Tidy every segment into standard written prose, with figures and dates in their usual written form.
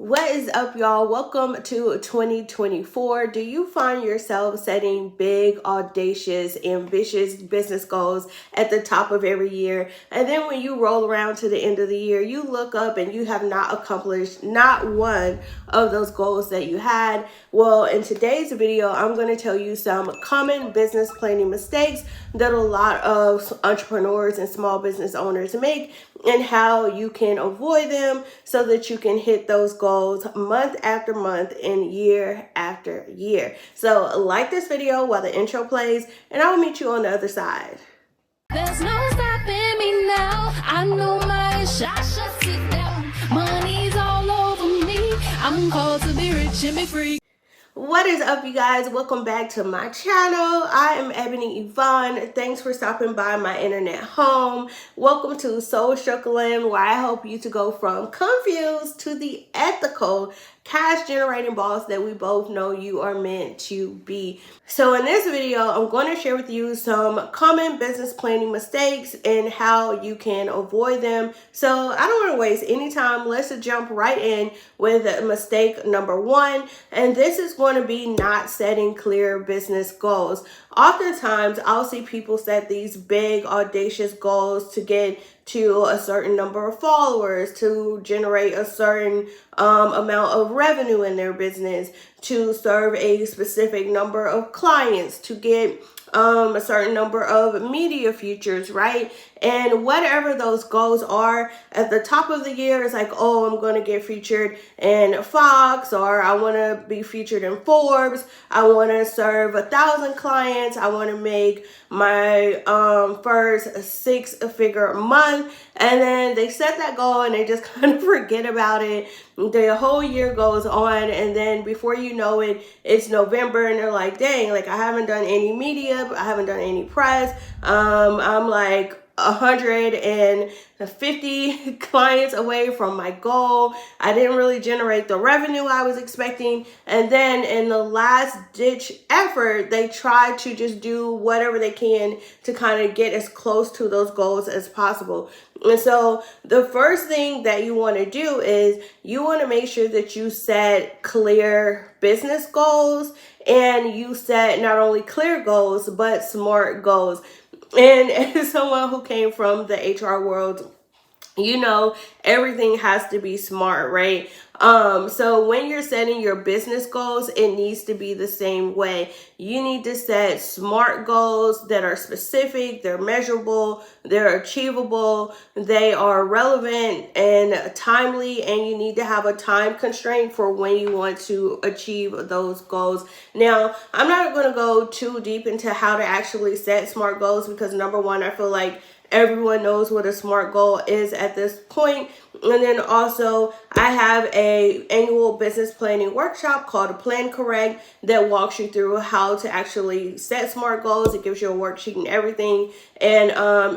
What is up, y'all? Welcome to 2024. Do you find yourself setting big, audacious, ambitious business goals at the top of every year? And then when you roll around to the end of the year, you look up and you have not accomplished not one of those goals that you had? Well, in today's video, I'm going to tell you some common business planning mistakes that a lot of entrepreneurs and small business owners make, and how you can avoid them so that you can hit those goals month after month and year after year. So like this video while the intro plays, and I will meet you on the other side. There's no stopping me now. I know my shot, sit down. Money's all over me. I'm called to be rich and be free. What is up, you guys? Welcome back to my channel. I am 𝗪𝗻𝗻𝗀. Thanks for stopping by my internet home. Welcome to 𝗪𝗁𝗀𝗀𝗀, where I help you to go from confused to the ethical cash generating boss that we both know you are meant to be. So in this video, I'm going to share with you some common business planning mistakes and how you can avoid them. So I don't want to waste any time. Let's jump right in with mistake number one. And this is going to be not setting clear business goals. Oftentimes, I'll see people set these big, audacious goals to get to a certain number of followers, to generate a certain amount of revenue in their business, to serve a specific number of clients, to get a certain number of media features, right? And whatever those goals are, at the top of the year, it's like, oh, I'm going to get featured in Fox, or I want to be featured in Forbes. I want to serve 1,000 clients. I want to make my first six-figure month. And then they set that goal and they just kind of forget about it. The whole year goes on, and then before you know it, it's November, and they're like, dang, like I haven't done any media, I haven't done any press. I'm like 150 clients away from my goal. I didn't really generate the revenue I was expecting. And then in the last ditch effort, they try to just do whatever they can to kind of get as close to those goals as possible. And so the first thing that you want to do is you want to make sure that you set clear business goals, and you set not only clear goals, but smart goals. And as someone who came from the HR world, you know, everything has to be smart, right? So when you're setting your business goals, it needs to be the same way. You need to set smart goals that are specific, they're measurable, they're achievable, they are relevant and timely, and you need to have a time constraint for when you want to achieve those goals. Now, I'm not going to go too deep into how to actually set smart goals, because number one, I feel like everyone knows what a SMART goal is at this point. And then also, I have an annual business planning workshop called PlanCORRECT that walks you through how to actually set SMART goals. It gives you a worksheet and everything. And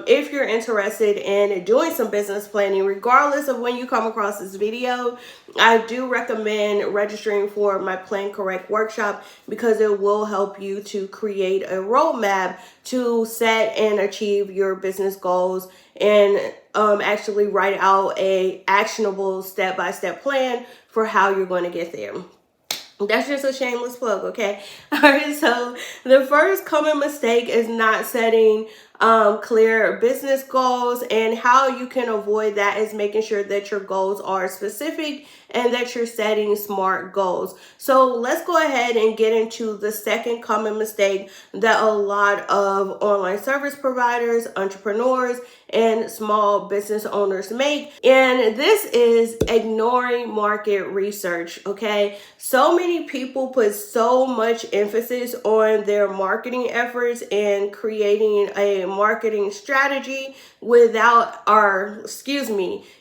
if you're interested in doing some business planning, regardless of when you come across this video, I do recommend registering for my PlanCORRECT workshop, because it will help you to create a roadmap to set and achieve your business goals, and actually write out a actionable step-by-step plan for how you're going to get there. That's just a shameless plug, okay? All right, so the first common mistake is not setting clear business goals, and how you can avoid that is making sure that your goals are specific and that you're setting smart goals. So let's go ahead and get into the second common mistake that a lot of online service providers, entrepreneurs, and small business owners make. And this is ignoring market research, okay? So many people put so much emphasis on their marketing efforts and creating a marketing strategy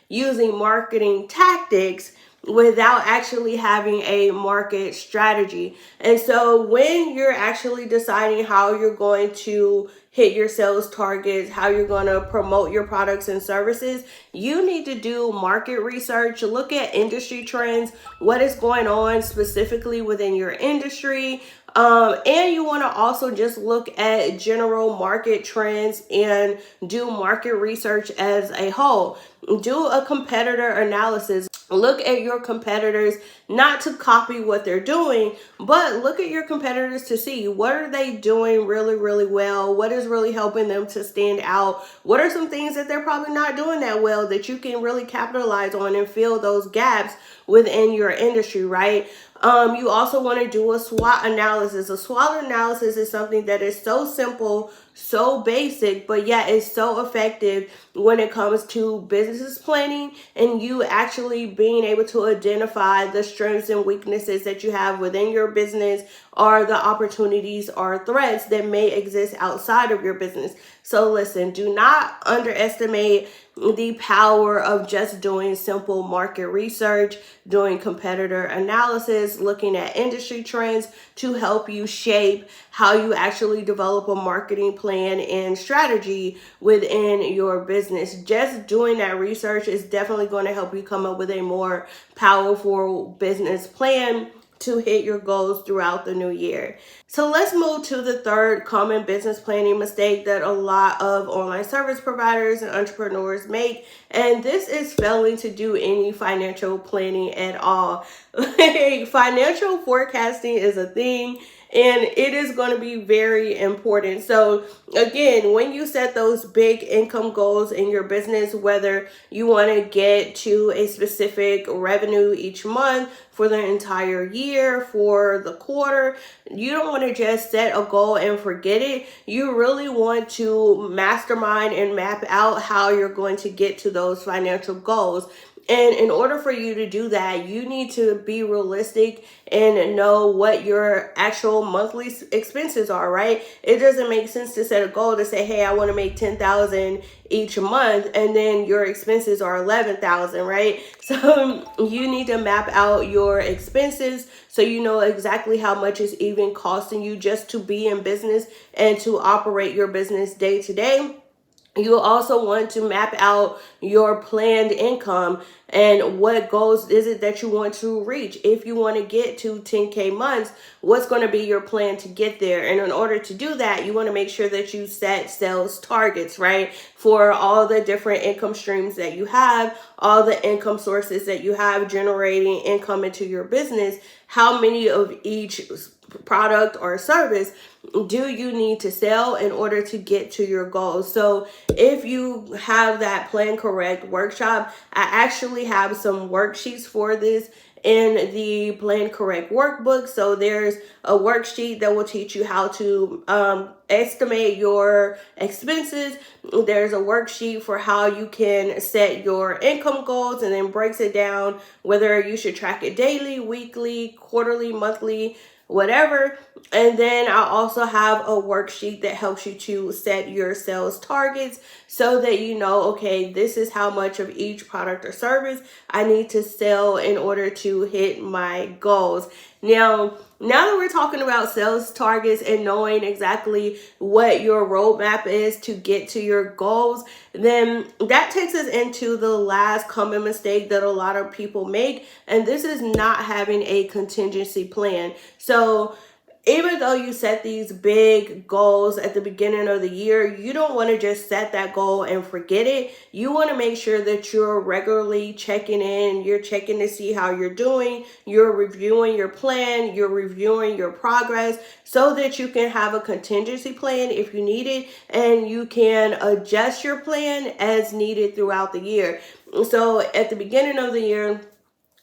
using marketing tactics without actually having a market strategy. And so when you're actually deciding how you're going to hit your sales targets, how you're going to promote your products and services, you need to do market research, look at industry trends, what is going on specifically within your industry. And you want to also just look at general market trends and do market research as a whole. Do a competitor analysis. Look at your competitors, not to copy what they're doing, but look at your competitors to see what are they doing really, really well? What is really helping them to stand out? What are some things that they're probably not doing that well that you can really capitalize on and fill those gaps within your industry, right? You also want to do a SWOT analysis. A SWOT analysis is something that is so simple, so basic, but yet it's so effective when it comes to business planning and you actually being able to identify the strengths and weaknesses that you have within your business, or the opportunities or threats that may exist outside of your business. So listen, do not underestimate the power of just doing simple market research, doing competitor analysis, looking at industry trends to help you shape how you actually develop a marketing plan and strategy within your business. Just doing that research is definitely going to help you come up with a more powerful business plan to hit your goals throughout the new year. So let's move to the third common business planning mistake that a lot of online service providers and entrepreneurs make. And this is failing to do any financial planning at all. Financial forecasting is a thing, and it is going to be very important. So again, when you set those big income goals in your business, whether you want to get to a specific revenue each month, for the entire year, for the quarter, you don't want to just set a goal and forget it. You really want to mastermind and map out how you're going to get to those financial goals. And in order for you to do that, you need to be realistic and know what your actual monthly expenses are, right? It doesn't make sense to set a goal to say, hey, I want to make $10,000 each month, and then your expenses are $11,000, right? So you need to map out your expenses so you know exactly how much is even costing you just to be in business and to operate your business day to day. You also want to map out your planned income and what goals is it that you want to reach. If you want to get to 10K months, what's going to be your plan to get there? And in order to do that, you want to make sure that you set sales targets, right? For all the different income streams that you have, all the income sources that you have generating income into your business, how many of each product or service do you need to sell in order to get to your goals? So if you have that PlanCORRECT workshop, I actually have some worksheets for this in the PlanCORRECT workbook. So there's a worksheet that will teach you how to estimate your expenses. There's a worksheet for how you can set your income goals, and then breaks it down whether you should track it daily, weekly, quarterly, monthly, whatever. And then I also have a worksheet that helps you to set your sales targets so that you know, okay, this is how much of each product or service I need to sell in order to hit my goals. Now that we're talking about sales targets and knowing exactly what your roadmap is to get to your goals, then that takes us into the last common mistake that a lot of people make, and this is not having a contingency plan. So even though you set these big goals at the beginning of the year, you don't want to just set that goal and forget it. You want to make sure that you're regularly checking in. You're checking to see how you're doing. You're reviewing your plan. You're reviewing your progress so that you can have a contingency plan if you need it, and you can adjust your plan as needed throughout the year. So at the beginning of the year,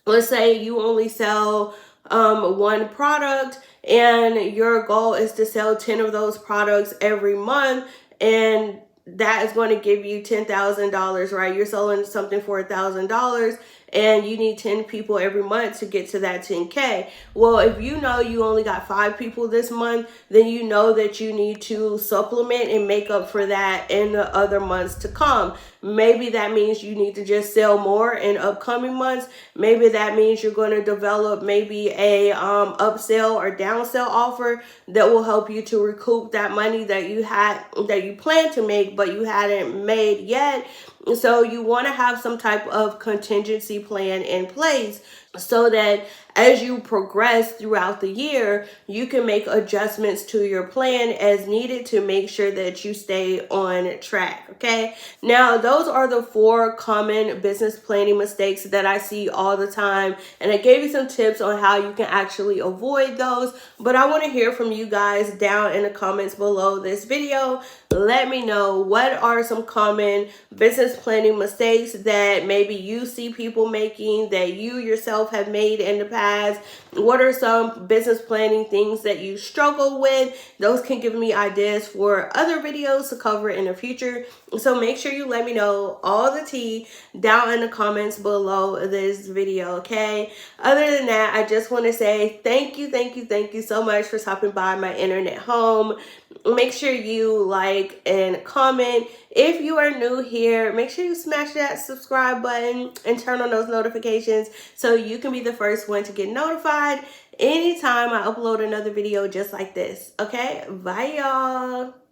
let's say you only sell one product, and your goal is to sell 10 of those products every month, and that is going to give you $10,000, right? You're selling something for $1,000, and you need 10 people every month to get to that 10K. Well, if you know you only got 5 people this month, then you know that you need to supplement and make up for that in the other months to come. Maybe that means you need to just sell more in upcoming months. Maybe that means you're going to develop maybe a upsell or downsell offer that will help you to recoup that money that you plan to make but you hadn't made yet. So you want to have some type of contingency plan in place so that as you progress throughout the year, you can make adjustments to your plan as needed to make sure that you stay on track, okay? Now, those are the 4 common business planning mistakes that I see all the time, and I gave you some tips on how you can actually avoid those, but I want to hear from you guys down in the comments below this video. Let me know, what are some common business planning mistakes that maybe you see people making, that you yourself have made in the past? What are some business planning things that you struggle with? Those can give me ideas for other videos to cover in the future. So make sure you let me know all the tea down in the comments below this video, okay? Other than that, I just want to say thank you so much for stopping by my internet home. Make sure you like and comment. If you are new here, make sure you smash that subscribe button and turn on those notifications so you can be the first one to get notified anytime I upload another video just like this. Okay, bye y'all.